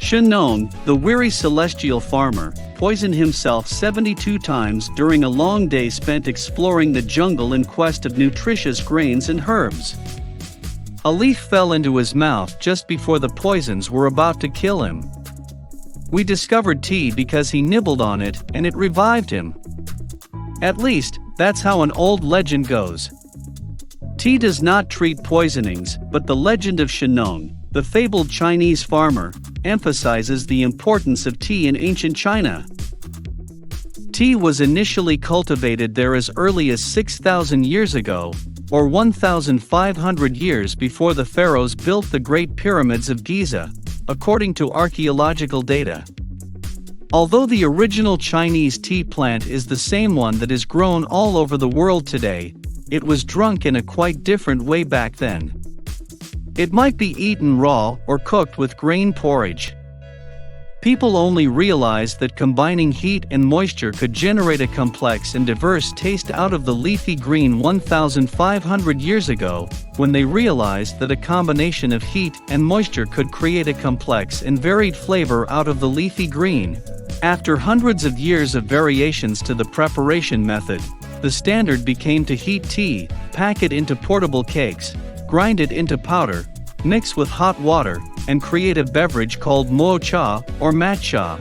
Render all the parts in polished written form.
Shen Nung, the weary celestial farmer, poisoned himself 72 times during a long day spent exploring the jungle in quest of nutritious grains and herbs. A leaf fell into his mouth just before the poisons were about to kill him. We discovered tea because he nibbled on it and it revived him. At least, that's how an old legend goes. Tea does not treat poisonings, but the legend of Shen Nung, the fabled Chinese farmer, emphasizes the importance of tea in ancient China. Tea was initially cultivated there as early as 6,000 years ago, or 1,500 years before the pharaohs built the Great Pyramids of Giza, according to archaeological data. Although the original Chinese tea plant is the same one that is grown all over the world today, it was drunk in a quite different way back then. It might be eaten raw or cooked with grain porridge. People only realized that combining heat and moisture could generate a complex and diverse taste out of the leafy green 1,500 years ago, when they realized that a combination of heat and moisture could create a complex and varied flavor out of the leafy green. After hundreds of years of variations to the preparation method, the standard became to heat tea, pack it into portable cakes, grind it into powder, mix with hot water, and create a beverage called mo cha or matcha.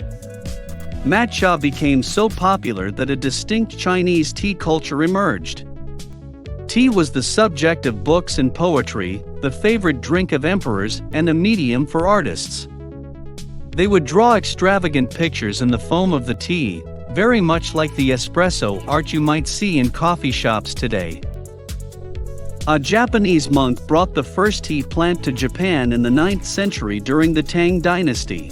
Matcha became so popular that a distinct Chinese tea culture emerged. Tea was the subject of books and poetry, the favorite drink of emperors, and a medium for artists. They would draw extravagant pictures in the foam of the tea, very much like the espresso art you might see in coffee shops today. A Japanese monk brought the first tea plant to Japan in the 9th century during the Tang dynasty.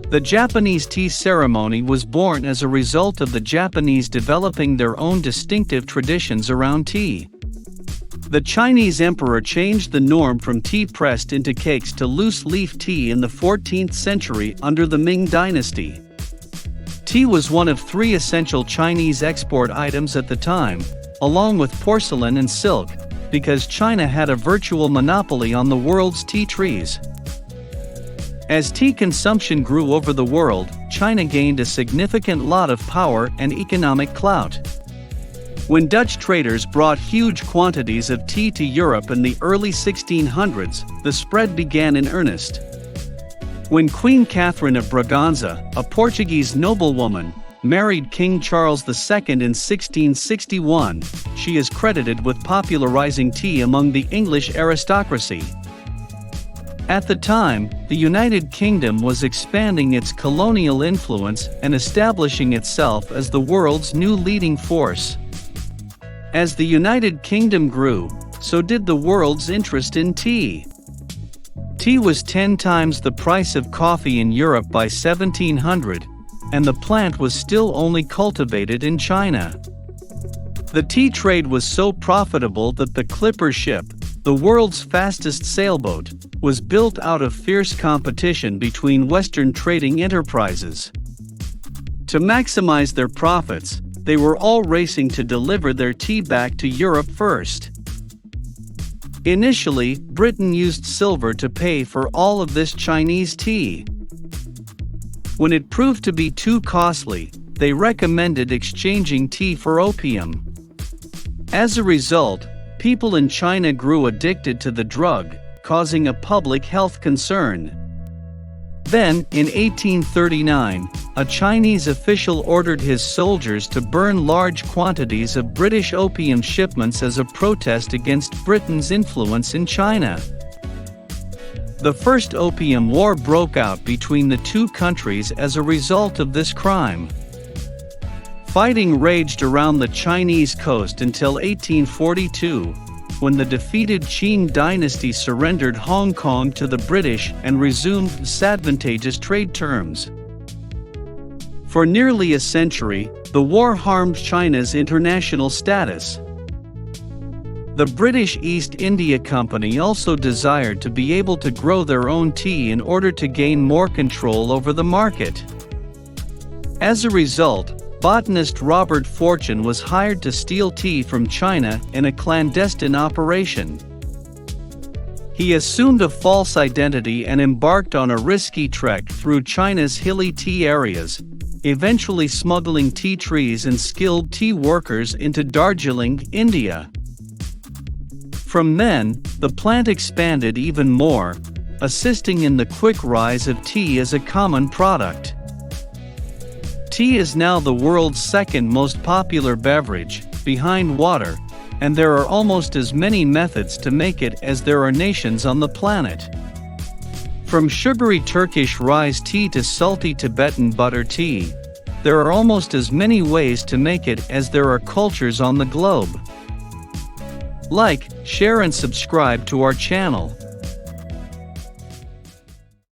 The Japanese tea ceremony was born as a result of the Japanese developing their own distinctive traditions around tea. The Chinese emperor changed the norm from tea pressed into cakes to loose leaf tea in the 14th century under the Ming dynasty. Tea was one of 3 essential Chinese export items at the time, along with porcelain and silk, because China had a virtual monopoly on the world's tea trees. As tea consumption grew over the world, China gained a significant lot of power and economic clout. When Dutch traders brought huge quantities of tea to Europe in the early 1600s, the spread began in earnest. When Queen Catherine of Braganza, a Portuguese noblewoman, married King Charles II in 1661, she is credited with popularizing tea among the English aristocracy. At the time, the United Kingdom was expanding its colonial influence and establishing itself as the world's new leading force. As the United Kingdom grew, so did the world's interest in tea. Tea was 10 times the price of coffee in Europe by 1700, and the plant was still only cultivated in China. The tea trade was so profitable that the Clipper ship, the world's fastest sailboat, was built out of fierce competition between Western trading enterprises. To maximize their profits, they were all racing to deliver their tea back to Europe first. Initially, Britain used silver to pay for all of this Chinese tea. When it proved to be too costly, they recommended exchanging tea for opium. As a result, people in China grew addicted to the drug, causing a public health concern. Then, in 1839, a Chinese official ordered his soldiers to burn large quantities of British opium shipments as a protest against Britain's influence in China. The First Opium War broke out between the two countries as a result of this crime. Fighting raged around the Chinese coast until 1842, when the defeated Qing dynasty surrendered Hong Kong to the British and resumed disadvantageous trade terms. For nearly a century, the war harmed China's international status. The British East India Company also desired to be able to grow their own tea in order to gain more control over the market. As a result, botanist Robert Fortune was hired to steal tea from China in a clandestine operation. He assumed a false identity and embarked on a risky trek through China's hilly tea areas, eventually smuggling tea trees and skilled tea workers into Darjeeling, India. From then, the plant expanded even more, assisting in the quick rise of tea as a common product. Tea is now the world's second most popular beverage, behind water, and there are almost as many methods to make it as there are nations on the planet. From sugary Turkish rice tea to salty Tibetan butter tea, there are almost as many ways to make it as there are cultures on the globe. Like, share and subscribe to our channel.